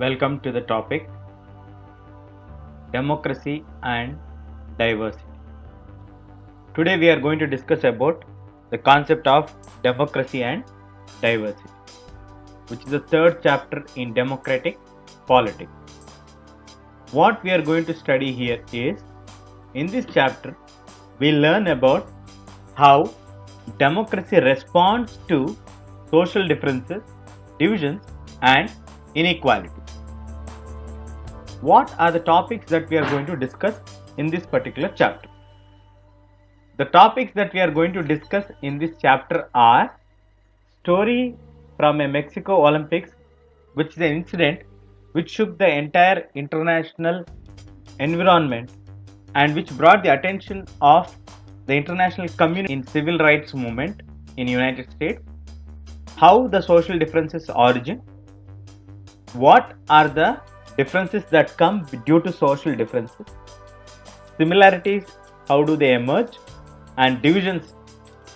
Welcome to the topic Democracy and Diversity. Today we are going to discuss about the concept of democracy and diversity, which is the third chapter in democratic politics. What we are going to study here is, in this chapter, we learn about how democracy responds to social differences, divisions, and inequality. What are the topics that we are going to discuss in this particular chapter? The topics that we are going to discuss in this chapter are story from a Mexico Olympics, which is an incident which shook the entire international environment and which brought the attention of the international community in civil rights movement in United States. How the social differences origin, what are the differences that come due to social differences, similarities, how do they emerge, and divisions,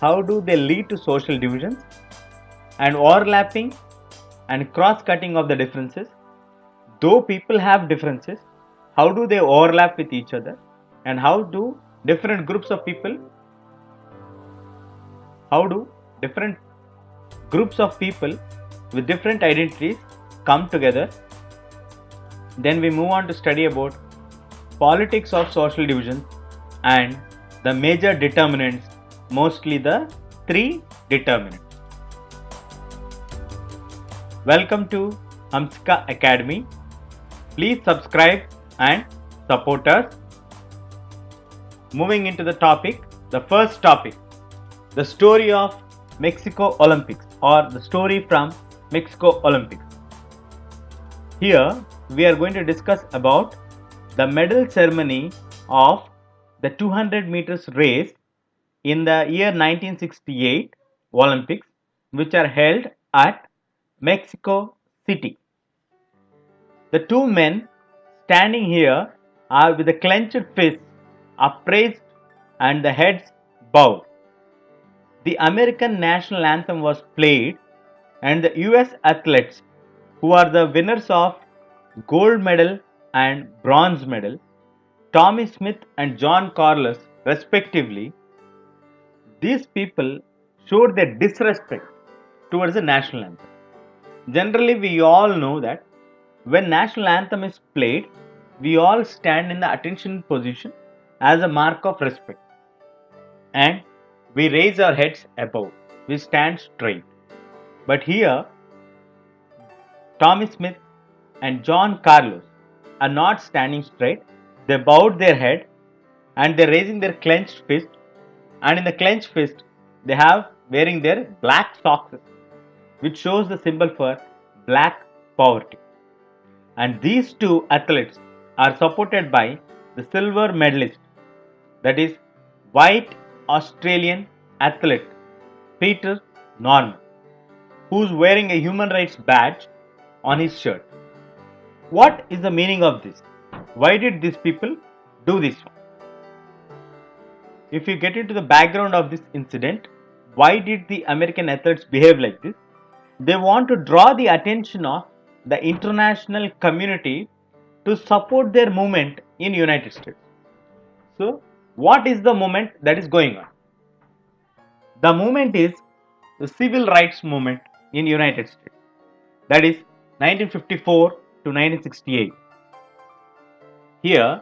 how do they lead to social divisions, and overlapping and cross-cutting of the differences. Though people have differences, how do they overlap with each other, and how do different groups of people with different identities come together. Then we move on to study about politics of social divisions and the major determinants, mostly the three determinants. Welcome to Hamsika Academy. Please subscribe and support us. Moving into the topic, the first topic, the story of Mexico Olympics, or the story from Mexico Olympics. Here we are going to discuss about the medal ceremony of the 200 meters race in the year 1968 Olympics, which are held at Mexico City. The two men standing here are with the clenched fists upraised and the heads bowed. The American national anthem was played, and the US athletes, who are the winners of gold medal and bronze medal, Tommy Smith and John Carlos respectively, these people showed their disrespect towards the national anthem. Generally, we all know that when national anthem is played, we all stand in the attention position as a mark of respect, and we raise our heads above. We stand straight. But here, Tommy Smith and John Carlos are not standing straight. They bowed their head and they're raising their clenched fist, and in the clenched fist they have wearing their black socks, which shows the symbol for black poverty. And these two athletes are supported by the silver medalist, that is white Australian athlete Peter Norman, who's wearing a human rights badge on his shirt. What is the meaning of this? Why did these people do this one? If you get into the background of this incident, why did the American athletes behave like this? They want to draw the attention of the international community to support their movement in United States. So, what is the movement that is going on? The movement is the civil rights movement in United States. That is 1954 to 1968. Here,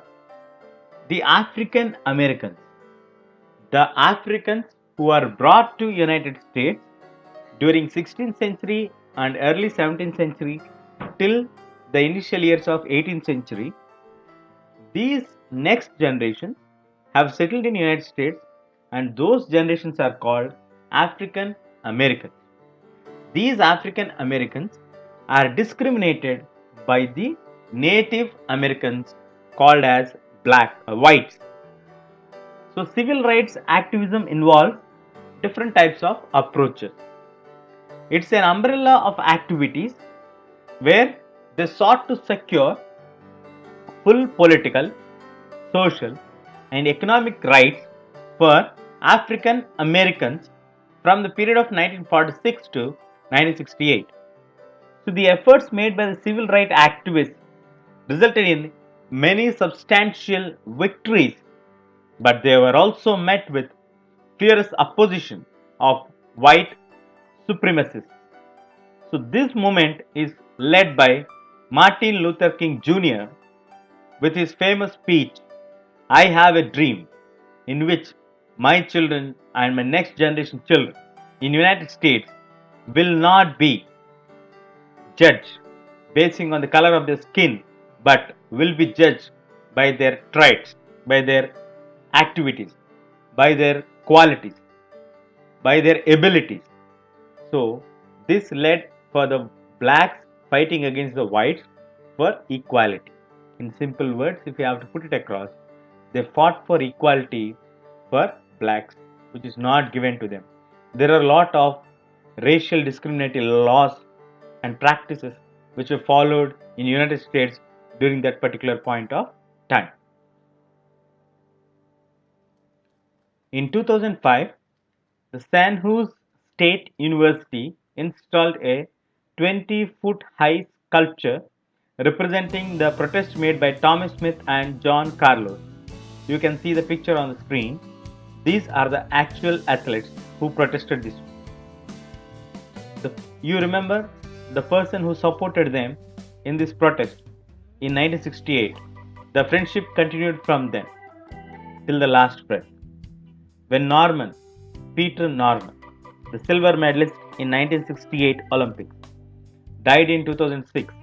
the African Americans who are brought to United States during 16th century and early 17th century till the initial years of 18th century, these next generations have settled in United States, and those generations are called African Americans. These African Americans are discriminated by the Native Americans called as whites. So civil rights activism involves different types of approaches. It's an umbrella of activities where they sought to secure full political, social, and economic rights for African Americans from the period of 1946 to 1968. So the efforts made by the civil rights activists resulted in many substantial victories, but they were also met with fierce opposition of white supremacists. So this movement is led by Martin Luther King Jr. with his famous speech, I have a dream, in which my children and my next generation children in United States will not be judged basing on the color of their skin, but will be judged by their traits, by their activities, by their qualities, by their abilities. So this led for the blacks fighting against the whites for equality. In simple words, if you have to put it across, they fought for equality for blacks, which is not given to them. There are a lot of racial discriminatory laws and practices which were followed in United States during that particular point of time. In 2005, the San Jose State University installed a 20-foot high sculpture representing the protest made by Thomas Smith and John Carlos. You can see the picture on the screen. These are the actual athletes who protested this. You remember the person who supported them in this protest in 1968. The friendship continued from then till the last breath. When Peter Norman, the silver medalist in 1968 Olympics, died in 2006,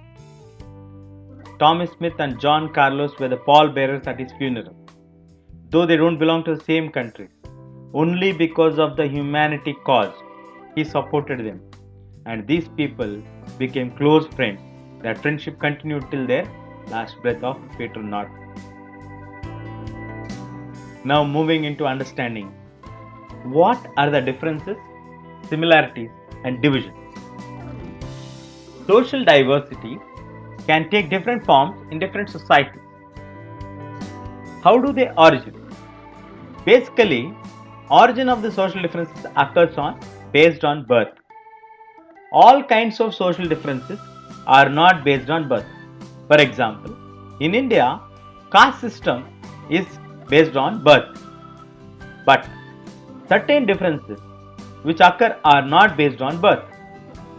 Thomas Smith and John Carlos were the pallbearers at his funeral. Though they don't belong to the same country, only because of the humanity cause, he supported them. And these people became close friends. That friendship continued till their last breath of Peter Norman. Now moving into understanding, what are the differences, similarities and divisions? Social diversity can take different forms in different societies. How do they origin? Basically, origin of the social differences occurs based on birth. All kinds of social differences are not based on birth. For example, in India, caste system is based on birth. But certain differences which occur are not based on birth.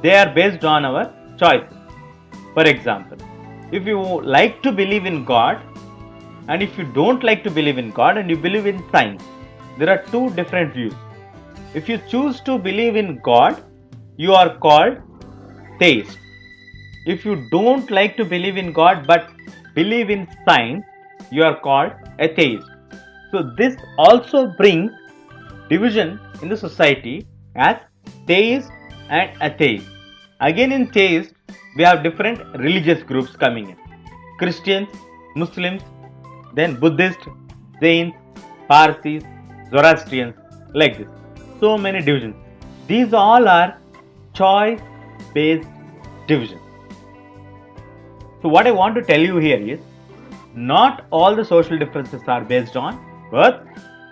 They are based on our choices. For example, if you like to believe in God and if you don't like to believe in God and you believe in science, there are two different views. If you choose to believe in God, you are called theist. If you don't like to believe in God but believe in science, you are called atheist. So this also brings division in the society as theist and atheist. Again in theist, we have different religious groups coming in. Christians, Muslims, then Buddhists, Jains, Parsis, Zoroastrians, like this. So many divisions. These all are choice-based divisions. So what I want to tell you here is, not all the social differences are based on birth.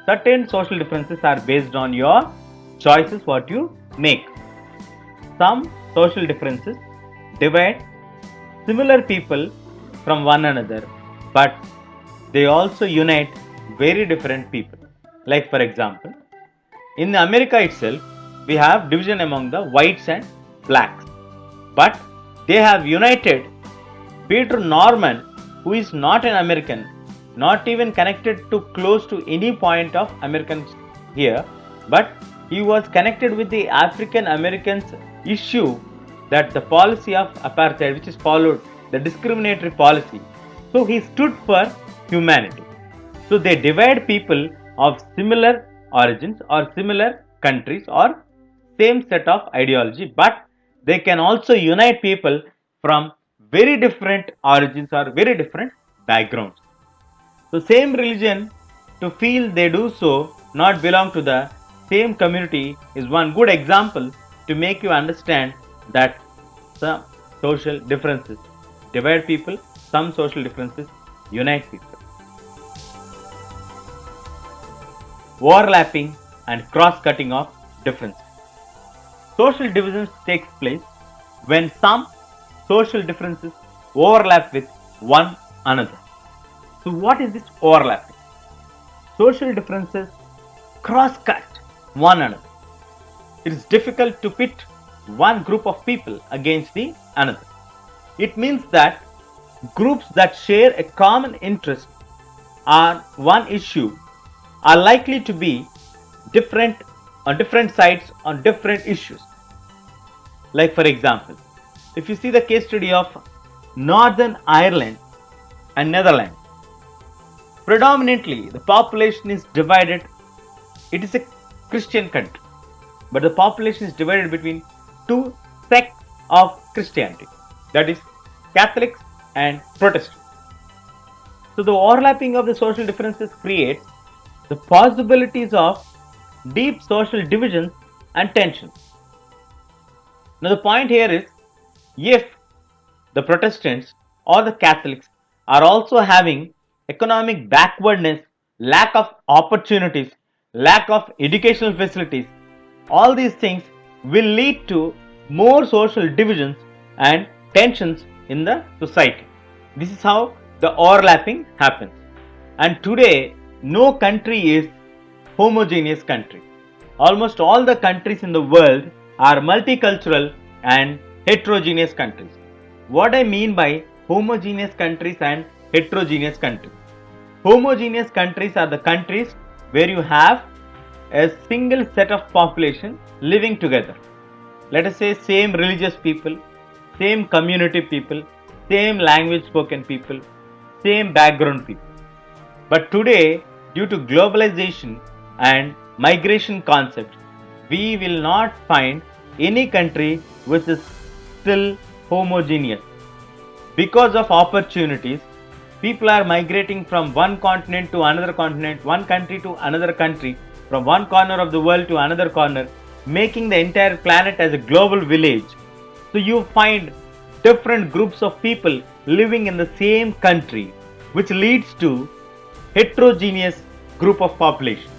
Certain social differences are based on your choices, what you make. Some social differences divide similar people from one another, but they also unite very different people. Like for example, in America itself, we have division among the whites and blacks, but they have united Peter Norman, who is not an American, not even connected to close to any point of Americans here, but he was connected with the African Americans issue, that the policy of apartheid which is followed, the discriminatory policy. So he stood for humanity. So they divide people of similar origins or similar countries or same set of ideology, but they can also unite people from very different origins or very different backgrounds. So same religion, to feel they do so not belong to the same community, is one good example to make you understand that some social differences divide people, some social differences unite people. Overlapping and cross-cutting of differences. Social divisions takes place when some social differences overlap with one another. So what is this overlapping? Social differences cross-cut one another. It is difficult to pit one group of people against the another. It means that groups that share a common interest on one issue are likely to be different on different sides on different issues. Like for example, if you see the case study of Northern Ireland and Netherlands, predominantly the population is divided. It is a Christian country, but the population is divided between two sects of Christianity, that is Catholics and Protestants. So the overlapping of the social differences creates the possibilities of deep social divisions and tensions. Now the point here is, if the Protestants or the Catholics are also having economic backwardness, lack of opportunities, lack of educational facilities, all these things will lead to more social divisions and tensions in the society. This is how the overlapping happens. And today, no country is homogeneous country. Almost all the countries in the world are multicultural and heterogeneous countries. What I mean by homogeneous countries and heterogeneous countries? Homogeneous countries are the countries where you have a single set of population living together. Let us say same religious people, same community people, same language spoken people, same background people. But today, due to globalization and migration concepts, we will not find any country which is still homogeneous. Because of opportunities, people are migrating from one continent to another continent, one country to another country, from one corner of the world to another corner, making the entire planet as a global village. So you find different groups of people living in the same country, which leads to heterogeneous group of population.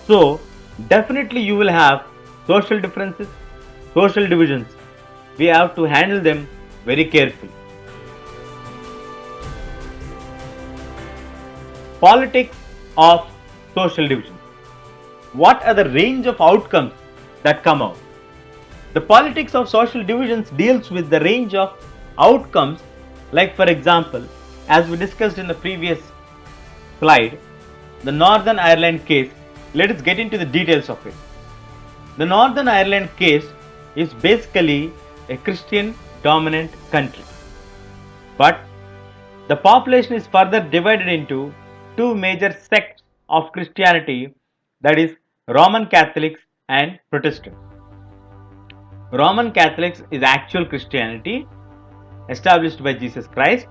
So definitely you will have social differences, social divisions. We have to handle them very carefully. Politics of social division. What are the range of outcomes that come out? The politics of social divisions deals with the range of outcomes, like for example, as we discussed in the previous slide, the Northern Ireland case. Let us get into the details of it. The Northern Ireland case is basically a Christian dominant country, but the population is further divided into two major sects of Christianity, that is Roman Catholics and Protestants. Roman Catholics is actual Christianity established by Jesus Christ.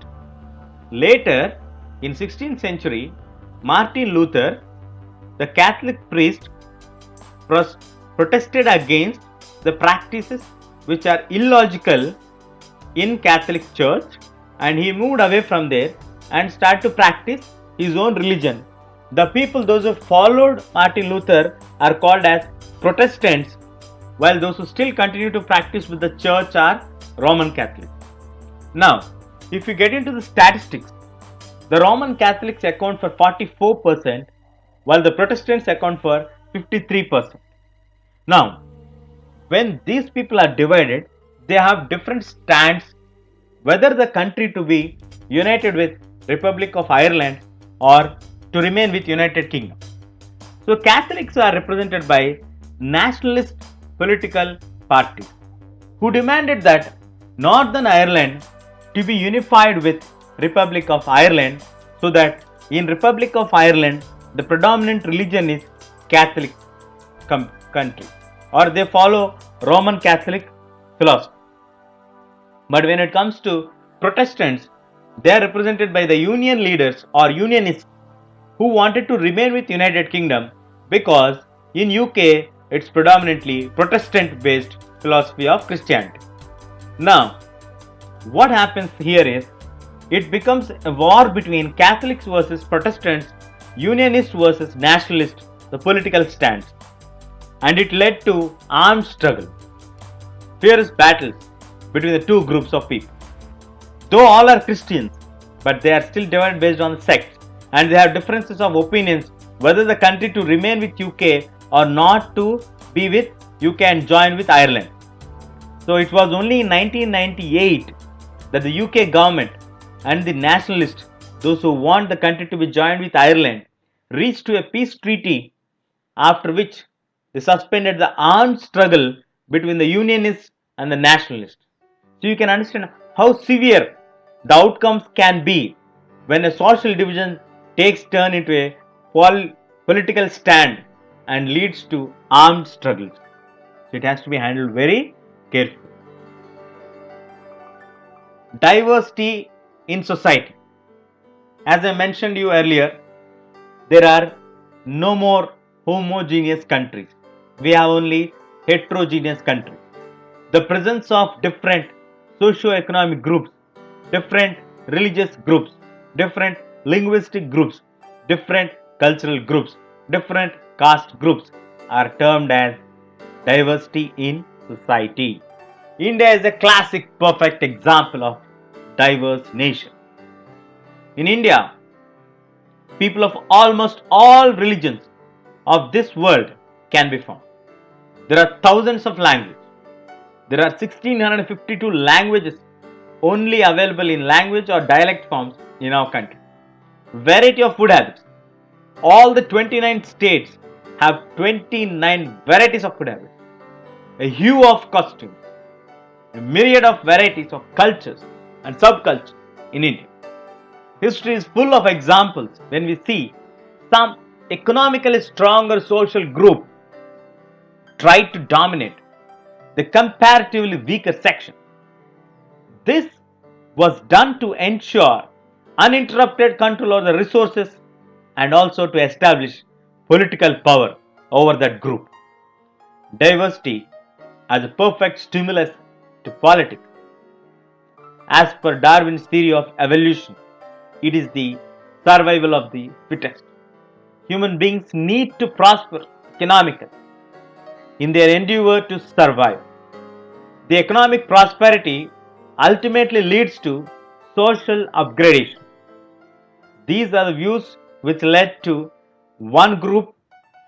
Later, in 16th century, Martin Luther, the Catholic priest, protested against the practices which are illogical in Catholic Church, and he moved away from there and started to practice his own religion. The people, those who followed Martin Luther, are called as Protestants, while those who still continue to practice with the church are Roman Catholics. Now, if you get into the statistics, the Roman Catholics account for 44%, while the Protestants account for 53%. Now, when these people are divided, they have different stands whether the country to be united with Republic of Ireland or to remain with United Kingdom. So Catholics are represented by nationalist political parties who demanded that Northern Ireland to be unified with Republic of Ireland, so that in Republic of Ireland the predominant religion is Catholic country, or they follow Roman Catholic philosophy. But when it comes to Protestants, they are represented by the union leaders or unionists who wanted to remain with United Kingdom, because in UK it's predominantly Protestant based philosophy of Christianity. Now, what happens here is, it becomes a war between Catholics versus Protestants, Unionists versus Nationalists, the political stance, and it led to armed struggle, fierce battles between the two groups of people. Though all are Christians, but they are still divided based on sects, and they have differences of opinions whether the country to remain with UK or not to be with UK and join with Ireland. So it was only in 1998 that the UK government and the nationalists, those who want the country to be joined with Ireland, reached to a peace treaty, after which they suspended the armed struggle between the Unionists and the Nationalists. So you can understand how severe the outcomes can be when a social division takes turn into a political stand and leads to armed struggles. So it has to be handled very carefully. Diversity in society. As I mentioned you earlier, there are no more homogeneous countries. We have only heterogeneous countries. The presence of different socio-economic groups, different religious groups, different linguistic groups, different cultural groups, different caste groups are termed as diversity in society. India is a classic perfect example of diverse nation. In India, people of almost all religions of this world can be found. There are thousands of languages. There are 1652 languages only available in language or dialect forms in our country. Variety of food habits. All the 29 states have 29 varieties of food habits. A hue of costumes. A myriad of varieties of cultures and subcultures in India. History is full of examples when we see some economically stronger social group try to dominate the comparatively weaker section. This was done to ensure uninterrupted control over the resources and also to establish political power over that group. Diversity as a perfect stimulus to politics. As per Darwin's theory of evolution, it is the survival of the fittest. Human beings need to prosper economically in their endeavor to survive. The economic prosperity ultimately leads to social upgradation. These are the views which led to one group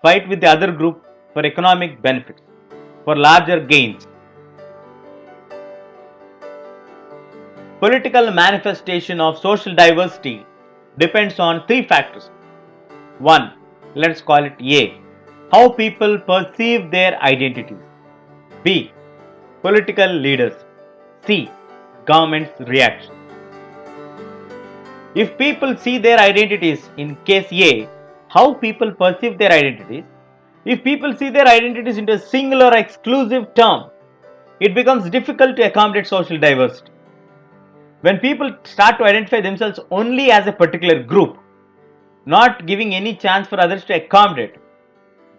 fight with the other group for economic benefits, for larger gains. Political manifestation of social diversity depends on three factors. 1. Let's call it A. How people perceive their identities. B. Political leaders. C. Government's reaction. If people see their identities, in case A, how people perceive their identities. If people see their identities into a singular or exclusive term, it becomes difficult to accommodate social diversity. When people start to identify themselves only as a particular group, not giving any chance for others to accommodate,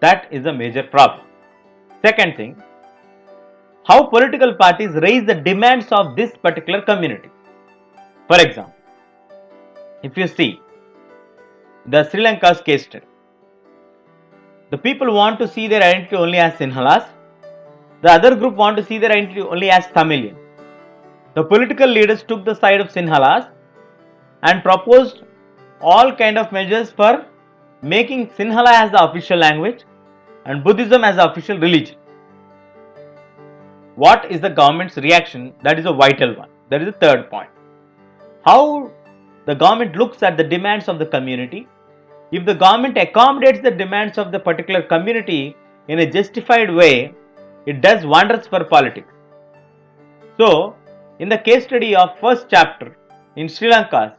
that is a major problem. Second thing, how political parties raise the demands of this particular community. For example, if you see the Sri Lanka's case study, the people want to see their identity only as Sinhalas, the other group want to see their identity only as Tamilian. The political leaders took the side of Sinhalas and proposed all kind of measures for making Sinhala as the official language and Buddhism as the official religion. What is the government's reaction? That is a vital one. That is the third point. How the government looks at the demands of the community. If the government accommodates the demands of the particular community in a justified way, it does wonders for politics. So, in the case study of first chapter in Sri Lanka,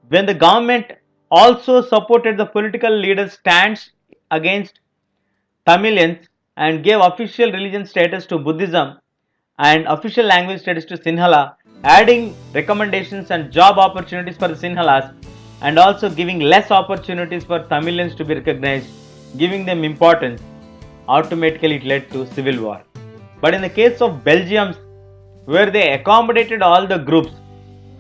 when the government also supported the political leaders' stance against Tamilians and gave official religion status to Buddhism and official language status to Sinhala, adding recommendations and job opportunities for the Sinhalas and also giving less opportunities for Tamilians to be recognized, giving them importance, automatically it led to civil war. But in the case of Belgium, where they accommodated all the groups,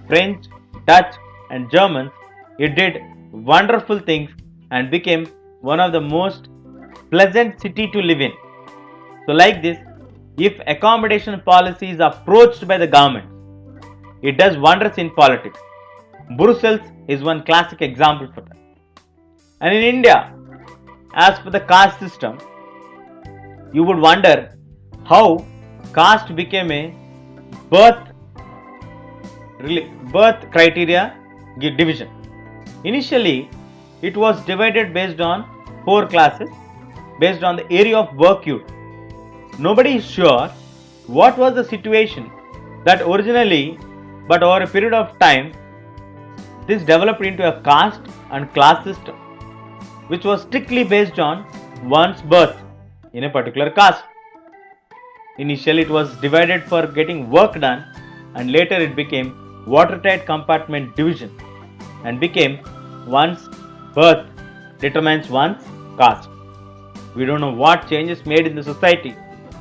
French, Dutch and Germans, it did wonderful things and became one of the most pleasant city to live in. So like this, if accommodation policy is approached by the government, it does wonders in politics. Brussels is one classic example for that. And in India, as per the caste system, you would wonder how caste became a birth criteria division. Initially, it was divided based on 4 classes based on the area of work you do. Nobody is sure what was the situation that originally, but over a period of time, this developed into a caste and class system, which was strictly based on one's birth in a particular caste. Initially, it was divided for getting work done, and later it became watertight compartment division and became one's birth determines one's caste. We don't know what changes made in the society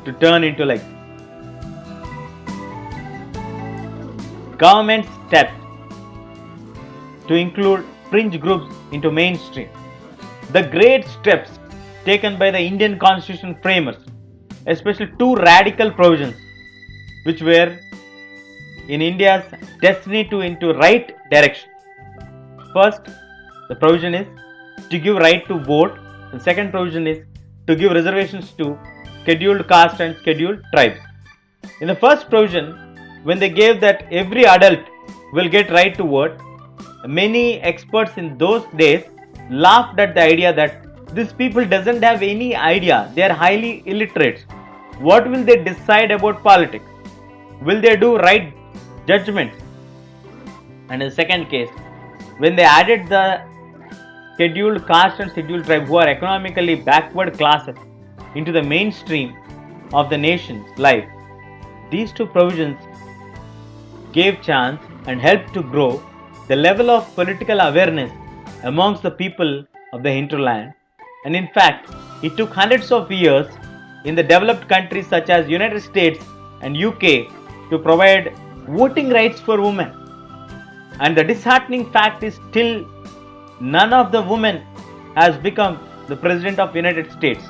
to turn into like government steps to include fringe groups into mainstream. The great steps taken by the Indian constitution framers, especially 2 radical provisions which were in India's destiny to into right direction. First, the provision is to give right to vote. The second provision is to give reservations to scheduled caste and scheduled tribes. In the first provision, when they gave that every adult will get right to vote, many experts in those days laughed at the idea that these people doesn't have any idea. They are highly illiterate. What will they decide about politics? Will they do right judgments? And in the second case, when they added the scheduled caste and scheduled tribe who are economically backward classes into the mainstream of the nation's life, these 2 provisions gave chance and helped to grow the level of political awareness amongst the people of the hinterland. And in fact, it took hundreds of years in the developed countries such as United States and UK to provide voting rights for women. And the disheartening fact is still none of the women has become the president of United States.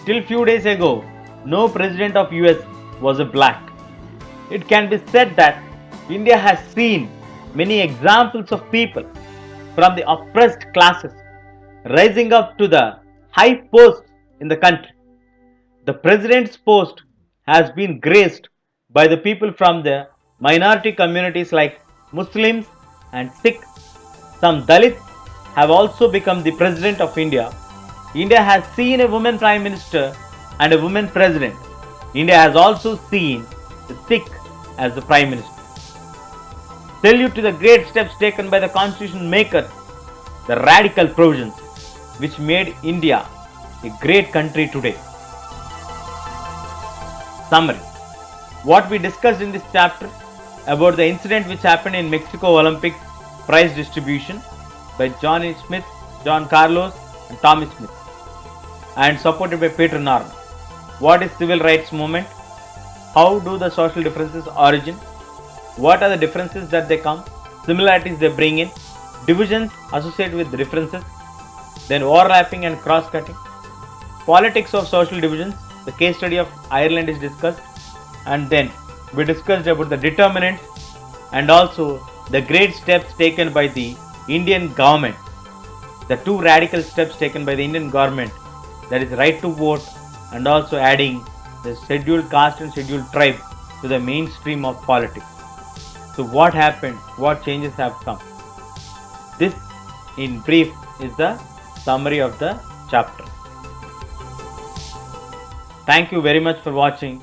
Till few days ago, no president of US was a black. It can be said that India has seen many examples of people from the oppressed classes rising up to the high posts in the country. The president's post has been graced by the people from the minority communities like Muslims and Sikhs. Some Dalits have also become the president of India. India has seen a woman prime minister and a woman president. India has also seen the Sikh as the prime minister. Salute to the great steps taken by the constitution makers, the radical provisions which made India a great country today. Summary. What we discussed in this chapter about the incident which happened in Mexico Olympics prize distribution by John Smith, John Carlos and Thomas Smith, and supported by Peter Norman. What is civil rights movement? How do the social differences origin? What are the differences that they come? Similarities they bring in. Divisions associated with differences. Then overlapping and cross-cutting. Politics of social divisions. The case study of Ireland is discussed. And then we discussed about the determinants and also the great steps taken by the Indian government. The 2 radical steps taken by the Indian government, that is right to vote and also adding the scheduled caste and scheduled tribe to the mainstream of politics. So what happened? What changes have come? This in brief is the summary of the chapter. Thank you very much for watching.